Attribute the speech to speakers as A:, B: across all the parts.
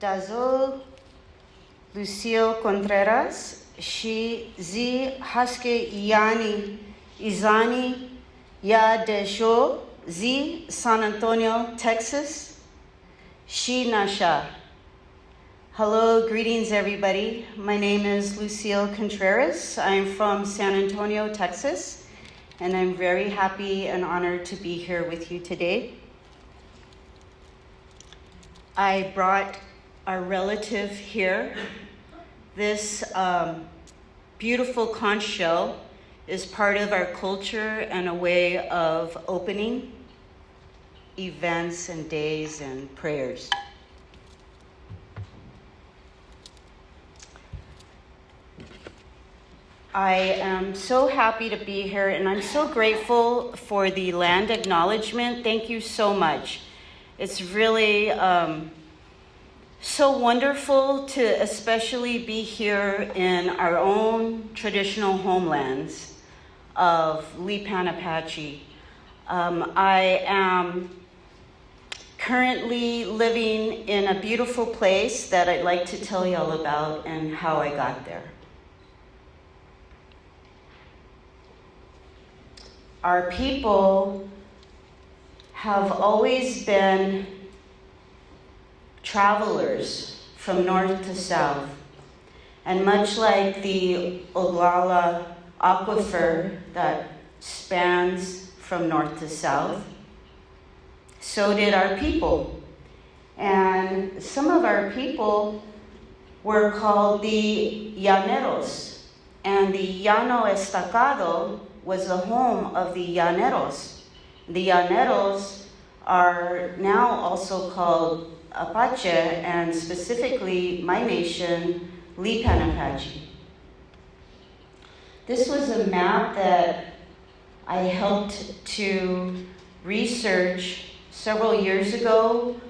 A: Dazo Lucille Contreras, she zi haske yani izani ya desho zi San Antonio, Texas, she nasha. Hello, greetings everybody. My name is Lucille Contreras. I'm from San Antonio, Texas, and I'm very happy and honored to be here with you today. I brought our relative here. This beautiful conch shell is part of our culture and a way of opening events and days and prayers. I am so happy to be here, and I'm so grateful for the land acknowledgement. Thank you so much. It's really so wonderful to especially be here in our own traditional homelands of Lipan Apache. I am currently living in a beautiful place that I'd like to tell y'all about and how I got there. Our people have always been travelers from north to south. And much like the Oglala aquifer that spans from north to south, so did our people. And some of our people were called the Llaneros. And the Llano Estacado was the home of the Llaneros. The Llaneros are now also called Apache, and specifically my nation, Lipan Apache. This was a map that I helped to research several years ago.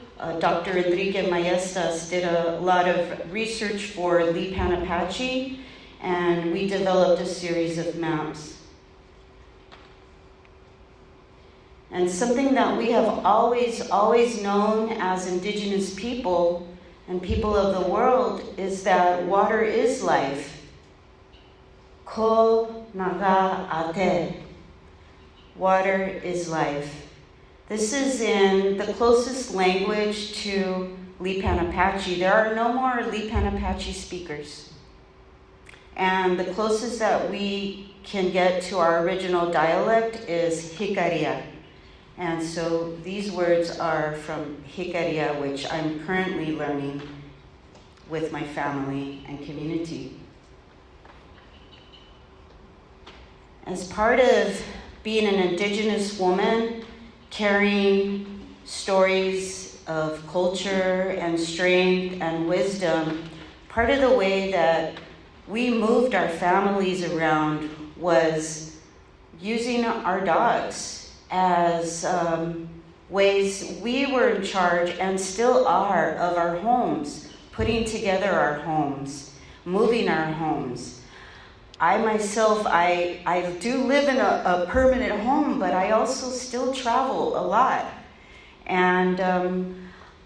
A: Dr. Enrique Maestas did a lot of research for Lipan Apache, and we developed a series of maps. And something that we have always known as indigenous people and people of the world is that water is life. Ko naga ate. Water is life. This is in the closest language to Lipan Apache. There are no more Lipan Apache speakers. And the closest that we can get to our original dialect is Hikaria. And so these words are from Hikaria, which I'm currently learning with my family and community. As part of being an indigenous woman, carrying stories of culture and strength and wisdom, part of the way that we moved our families around was using our dogs as ways we were in charge and still are of our homes, putting together our homes, moving our homes. I myself, I do live in a permanent home, but I also still travel a lot. And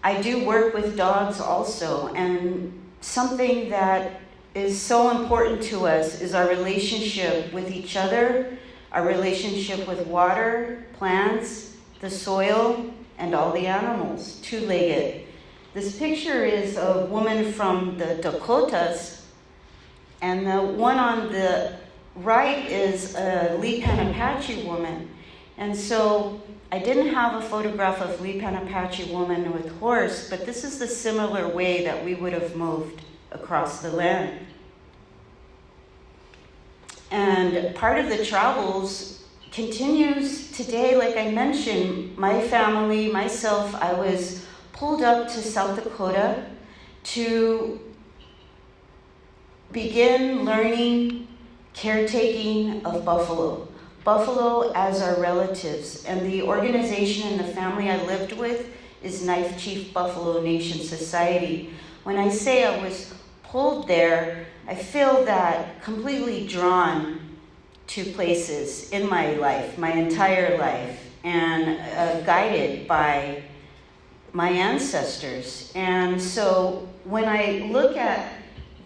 A: I do work with dogs also. And something that is so important to us is our relationship with each other, our relationship with water, plants, the soil, and all the animals, two-legged. This picture is a woman from the Dakotas, and the one on the right is a Lipan Apache woman. And so I didn't have a photograph of Lipan Apache woman with horse, but this is the similar way that we would have moved across the land. And part of the travels continues today. Like I mentioned, my family, myself, I was pulled up to South Dakota to begin learning caretaking of buffalo. Buffalo as our relatives. And the organization and the family I lived with is Knife Chief Buffalo Nation Society. When I say I was pulled there, I feel that completely drawn to places in my life, my entire life, and guided by my ancestors. And so when I look at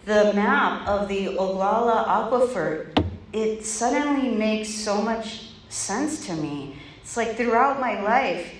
A: the map of the Oglala Aquifer, it suddenly makes so much sense to me. It's like throughout my life,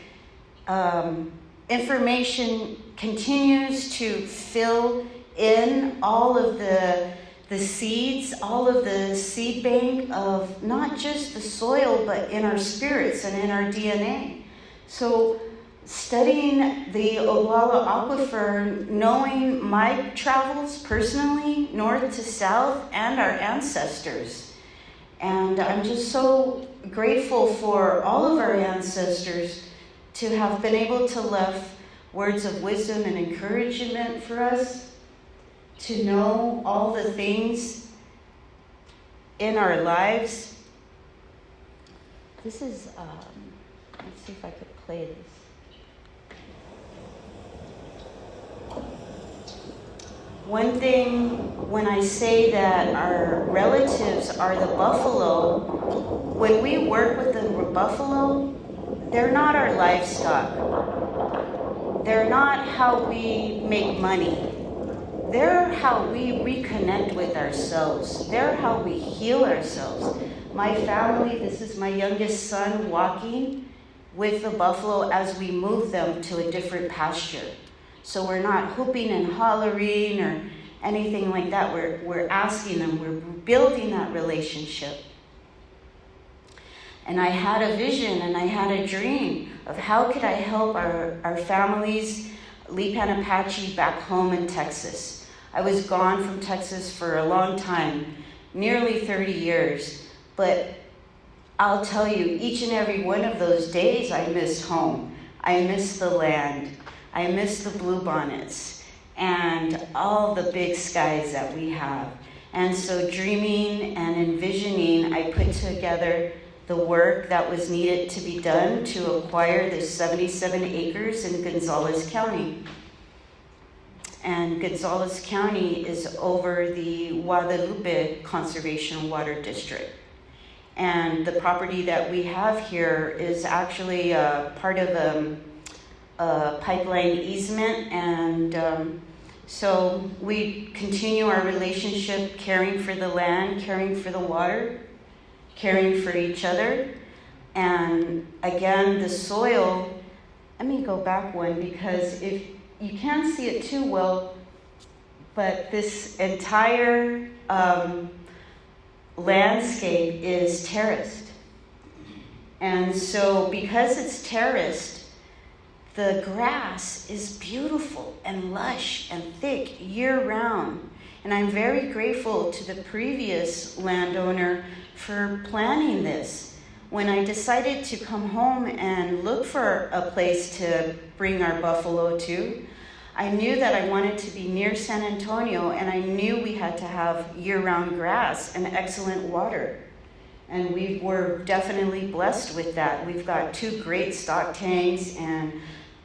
A: information continues to fill in all of the seeds, all of the seed bank of not just the soil, but in our spirits and in our DNA. So studying the Oglala Aquifer, knowing my travels personally, north to south, and our ancestors. And I'm just so grateful for all of our ancestors to have been able to left words of wisdom and encouragement for us, to know all the things in our lives. This is, let's see if I could play this. One thing, when I say that our relatives are the buffalo, when we work with the buffalo, they're not our livestock. They're not how we make money. They're how we reconnect with ourselves. They're how we heal ourselves. My family, this is my youngest son walking with the buffalo as we move them to a different pasture. So we're not whooping and hollering or anything like that. We're asking them, we're building that relationship. And I had a vision and I had a dream of how could I help our families, Lipan Apache, back home in Texas. I was gone from Texas for a long time, nearly 30 years. But I'll tell you, each and every one of those days I missed home. I missed the land. I miss the bluebonnets and all the big skies that we have. And so dreaming and envisioning, I put together the work that was needed to be done to acquire the 77 acres in Gonzales County. And Gonzales County is over the Guadalupe Conservation Water District. And the property that we have here is actually part of a pipeline easement, and so we continue our relationship, caring for the land, caring for the water, caring for each other. And again, the soil, let me go back one, because if you can't see it too well, but this entire landscape is terraced. And so because it's terraced, the grass is beautiful and lush and thick year-round. And I'm very grateful to the previous landowner for planning this. When I decided to come home and look for a place to bring our buffalo to, I knew that I wanted to be near San Antonio, and I knew we had to have year-round grass and excellent water. And we were definitely blessed with that. We've got 2 great stock tanks and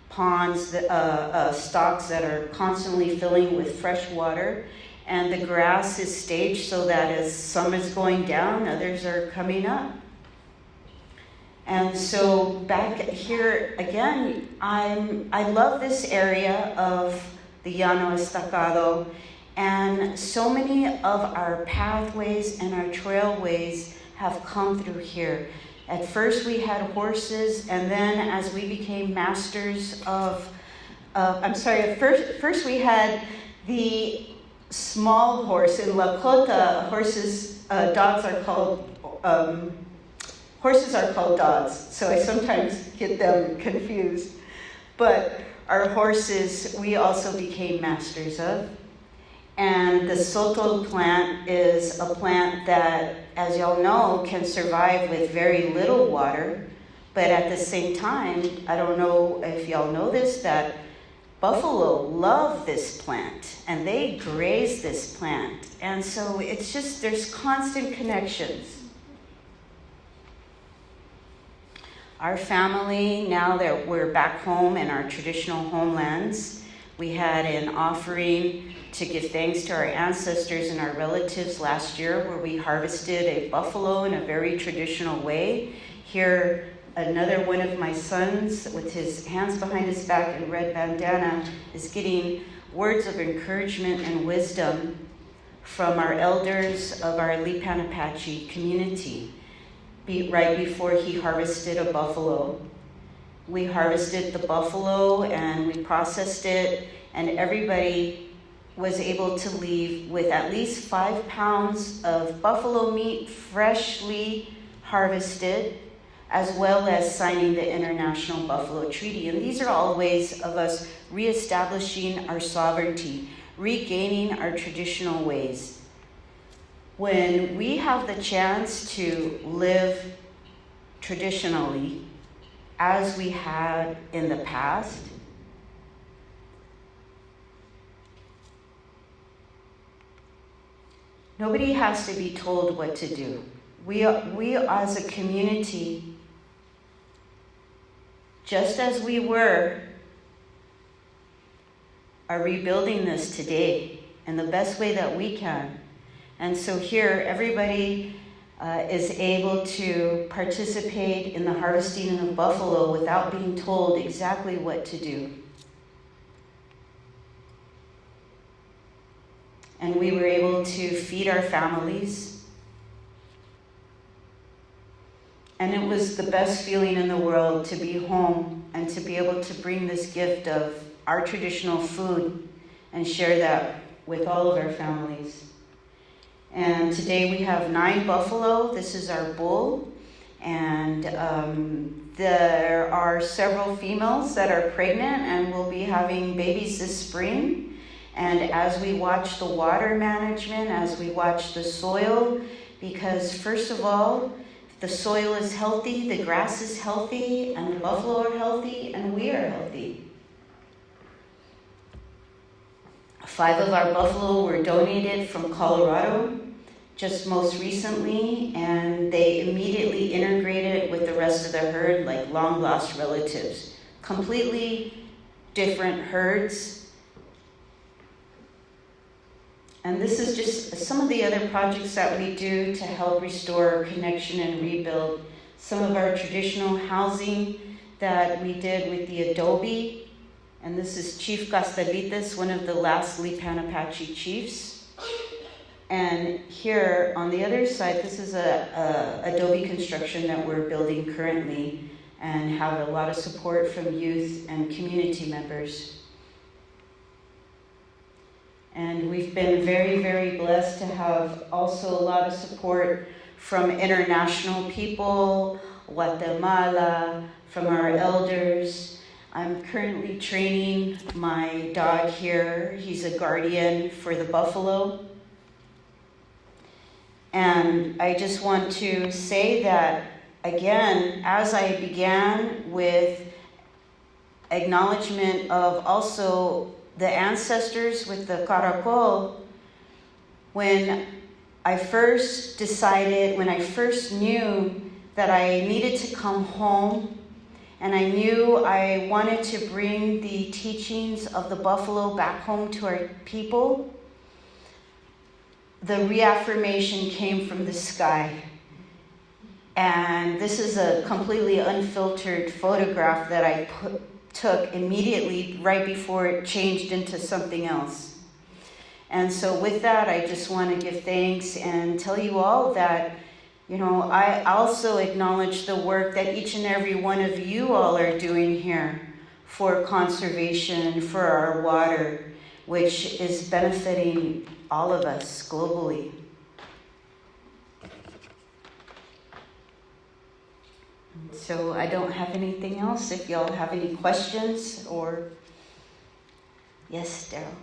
A: ponds, stocks that are constantly filling with fresh water. And the grass is staged so that as some is going down, others are coming up. And so back here again, I love this area of the Llano Estacado, and so many of our pathways and our trailways have come through here. At first we had horses, and then as we became masters of, first we had the small horse. In Lakota, dogs are called, horses are called dogs, so I sometimes get them confused. But our horses, we also became masters of. And the sotol plant is a plant that, as y'all know, can survive with very little water. But at the same time, I don't know if y'all know this, that buffalo love this plant, and they graze this plant. And so it's just, there's constant connections. Our family, now that we're back home in our traditional homelands, we had an offering to give thanks to our ancestors and our relatives last year, where we harvested a buffalo in a very traditional way. Here, another one of my sons, with his hands behind his back and red bandana, is getting words of encouragement and wisdom from our elders of our Lipan Apache community right before he harvested a buffalo. We harvested the buffalo and we processed it, and everybody was able to leave with at least 5 pounds of buffalo meat freshly harvested, as well as signing the International Buffalo Treaty. And these are all ways of us reestablishing our sovereignty, regaining our traditional ways. When we have the chance to live traditionally as we had in the past, nobody has to be told what to do. We as a community, just as we were, are rebuilding this today in the best way that we can. And so here, everybody is able to participate in the harvesting of buffalo without being told exactly what to do. And we were able to feed our families. And it was the best feeling in the world to be home and to be able to bring this gift of our traditional food and share that with all of our families. And today we have 9 buffalo. This is our bull. And there are several females that are pregnant and will be having babies this spring. And as we watch the water management, as we watch the soil, because first of all, the soil is healthy, the grass is healthy, and the buffalo are healthy, and we are healthy. 5 of our buffalo were donated from Colorado just most recently, and they immediately integrated with the rest of the herd like long-lost relatives. Completely different herds. And this is just some of the other projects that we do to help restore connection and rebuild. Some of our traditional housing that we did with the adobe. And this is Chief Castelitas, one of the last Lipan Apache chiefs. And here on the other side, this is a adobe construction that we're building currently and have a lot of support from youth and community members. And we've been very, very blessed to have also a lot of support from international people, Guatemala, from our elders. I'm currently training my dog here. He's a guardian for the buffalo. And I just want to say that, again, as I began with acknowledgement of also the ancestors with the caracol, when I first knew that I needed to come home, and I knew I wanted to bring the teachings of the buffalo back home to our people, the reaffirmation came from the sky. And this is a completely unfiltered photograph that I took immediately right before it changed into something else. And so with that, I just want to give thanks and tell you all that, I also acknowledge the work that each and every one of you all are doing here for conservation, for our water, which is benefiting all of us globally. So I don't have anything else. If y'all have any questions or... Yes, Daryl.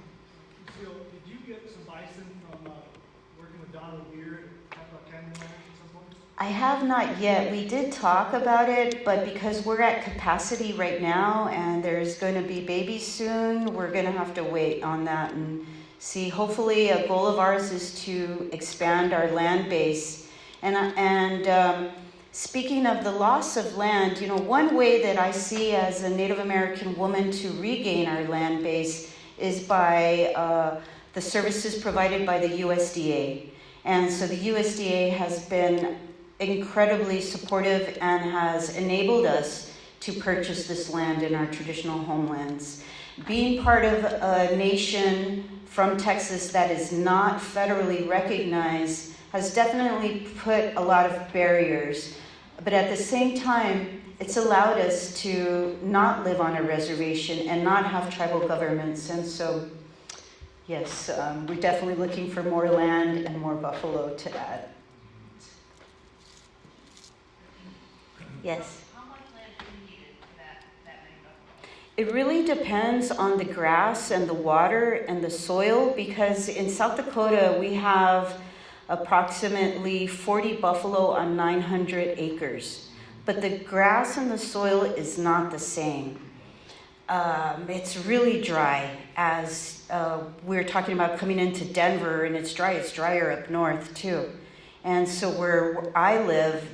B: Lucille, did you get some bison from working with Donald Weir at Canyon Ranch at some point?
A: I have not yet. We did talk about it, but because we're at capacity right now and there's going to be babies soon, we're going to have to wait on that and see. Hopefully a goal of ours is to expand our land base. And speaking of the loss of land, one way that I see as a Native American woman to regain our land base is by the services provided by the USDA. And so the USDA has been incredibly supportive and has enabled us to purchase this land in our traditional homelands. Being part of a nation from Texas that is not federally recognized has definitely put a lot of barriers. But at the same time, it's allowed us to not live on a reservation and not have tribal governments. And so, yes, we're definitely looking for more land and more buffalo to add. Yes?
C: How much land do you need for that many buffalo?
A: It really depends on the grass and the water and the soil, because in South Dakota we have approximately 40 buffalo on 900 acres. But the grass and the soil is not the same. It's really dry, as we're talking about coming into Denver, and it's dry. It's drier up north too. And so where I live,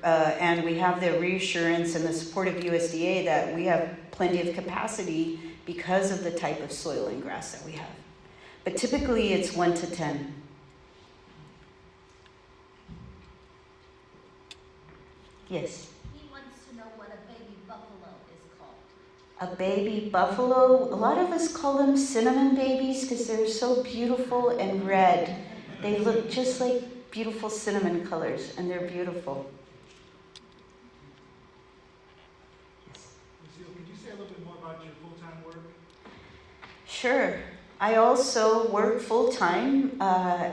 A: and we have the reassurance and the support of USDA that we have plenty of capacity because of the type of soil and grass that we have. But typically it's 1 to 10. Yes?
C: He wants to know what a baby buffalo is called.
A: A baby buffalo, a lot of us call them cinnamon babies because they're so beautiful and red. They look just like beautiful cinnamon colors, and they're beautiful.
B: Lucille, could you say a little bit more about your full-time work?
A: Sure. I also work full-time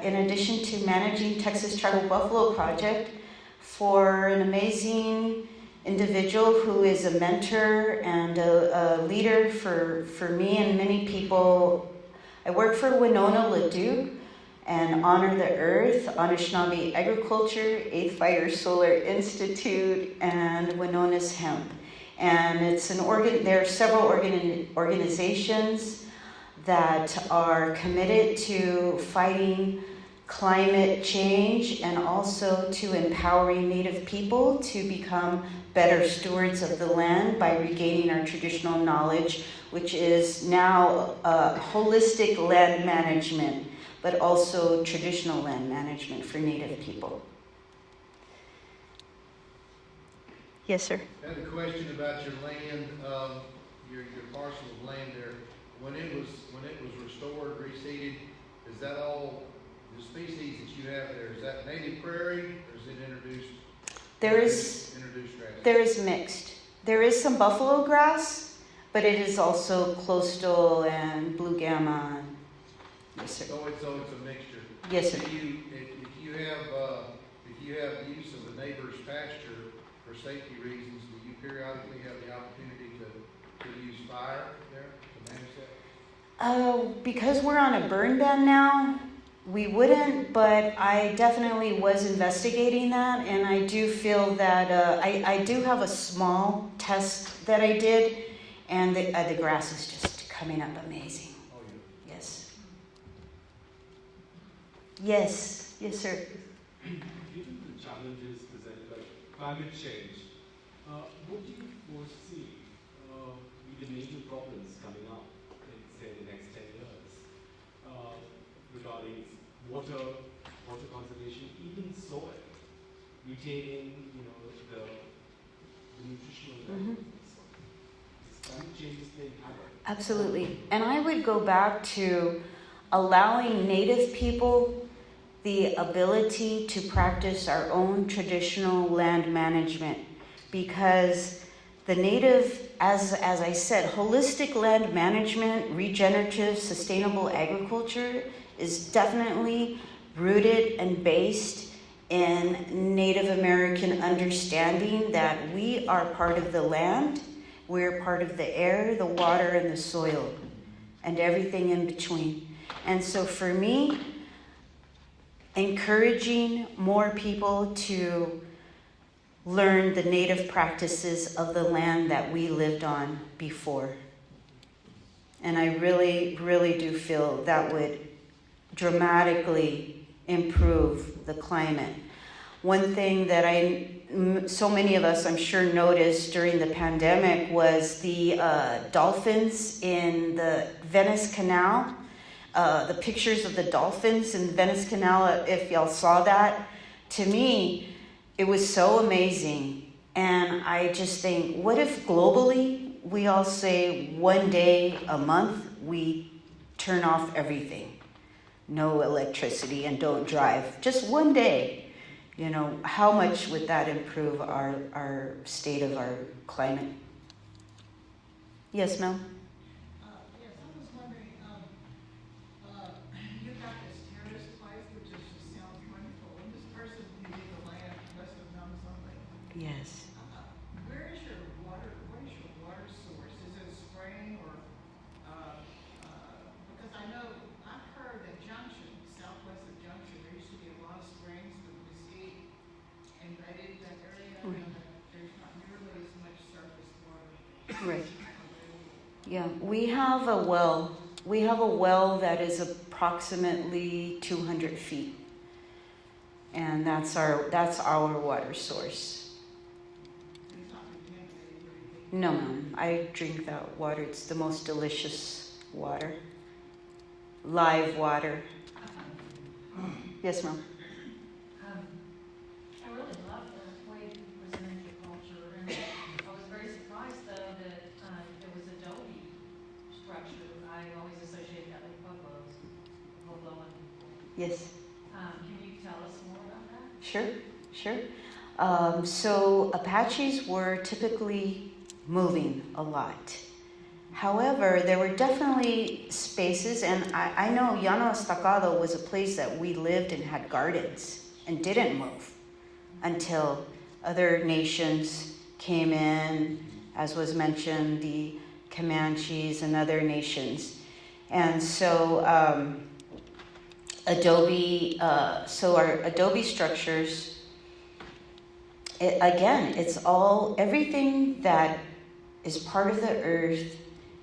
A: in addition to managing Texas Tribal Buffalo Project for an amazing individual who is a mentor and a leader for me and many people. I work for Winona LaDuke and Honor the Earth, Anishinaabe Agriculture, Eighth Fire Solar Institute, and Winona's Hemp. And it's there are several organizations that are committed to fighting climate change and also to empowering Native people to become better stewards of the land by regaining our traditional knowledge, which is now holistic land management, but also traditional land management for Native people. Yes, sir.
D: I had a question about your land, your parcel of land there. When it was restored, reseeded, is that all the species that you have there? Is that native prairie, or is it introduced? Introduced grass.
A: There is mixed. There is some buffalo grass, but it is also coastal and blue gamma. Yes, sir.
D: So it's a mixture.
A: Yes, sir.
D: If you have use of the neighbor's pasture for safety reasons, do you periodically have the opportunity to use fire there to manage that?
A: Because we're on a burn ban now, we wouldn't, but I definitely was investigating that, and I do feel that I do have a small test that I did, and the grass is just coming up amazing.
D: Oh, yeah.
A: Yes. Yes. Yes, sir.
E: Given the challenges presented by climate change, what do you foresee be the major problems coming up in, say, the next 10 years regarding water conservation, even soil, retaining, the nutritional value of the soil? Is climate change playing havoc?
A: Absolutely. And I would go back to allowing Native people the ability to practice our own traditional land management, because the Native, as I said, holistic land management, regenerative, sustainable agriculture is definitely rooted and based in Native American understanding that we are part of the land, we're part of the air, the water, and the soil, and everything in between. And so for me, encouraging more people to learn the native practices of the land that we lived on before. And I really, really do feel that would dramatically improve the climate. One thing that so many of us, I'm sure, noticed during the pandemic was the dolphins in the Venice Canal. The pictures of the dolphins in the Venice Canal, if y'all saw that, to me, it was so amazing. And I just think, what if globally we all say one day a month we turn off everything? No electricity and don't drive. Just one day. You know, how much would that improve our state of our climate? Yes, Mel?
F: Yes, I was wondering, you got this terrorist place, which is just sounds wonderful, and this person who did the land must have known something.
A: Yes.
F: Where is your water, what is your water source? Is it a spring or, because I know, I've heard that Junction, southwest of Junction, there used to be a lot of springs that recede and invaded that area,
A: Right.
F: and there's not nearly as much surface water.
A: Right. Yeah, we have a well. We have a well that is approximately 200 feet. And that's our water source.
F: It's not contaminated or anything.
A: No, ma'am. I drink that water. It's the most delicious water. Live water. Yes, ma'am.
G: I really love the way you presented your culture, and I was very surprised though that there was adobe structure. I always associate that with Pueblo and
A: Yes.
G: can you tell us more about that?
A: Sure, sure. So Apaches were typically moving a lot. However, there were definitely spaces, and I know Llano Estacado was a place that we lived and had gardens and didn't move until other nations came in, as was mentioned, the Comanches and other nations. And so our adobe structures, it's all, everything that is part of the earth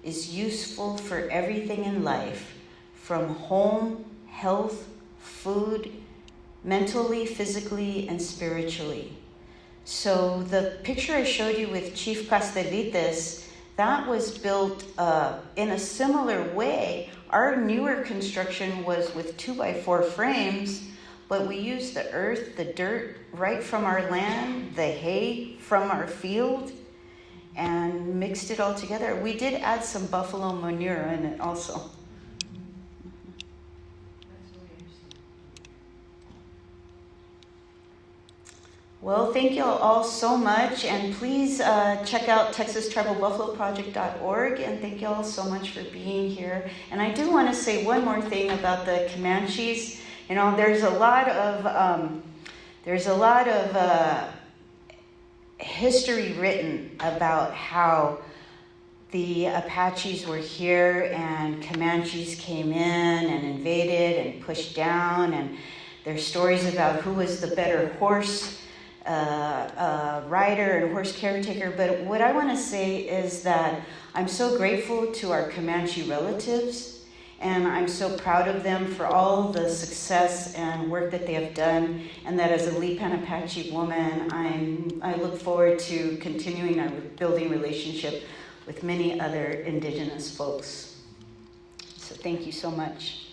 A: is useful for everything in life, from home, health, food, mentally, physically, and spiritually. So the picture I showed you with Chief Castellites, that was built in a similar way. Our newer construction was with 2x4 frames, but we used the earth, the dirt right from our land, the hay from our field, and mixed it all together. We did add some buffalo manure in it also.
G: That's really interesting.
A: Well, thank you all so much, and please check out TexasTribalBuffaloProject.org, and thank you all so much for being here. And I do want to say one more thing about the Comanches. You know, there's a lot of history written about how the Apaches were here and Comanches came in and invaded and pushed down, and there's stories about who was the better horse rider and horse caretaker. But what I want to say is that I'm so grateful to our Comanche relatives, and I'm so proud of them for all the success and work that they have done, and that as a Lipan Apache woman, I look forward to continuing our building relationship with many other indigenous folks. So thank you so much.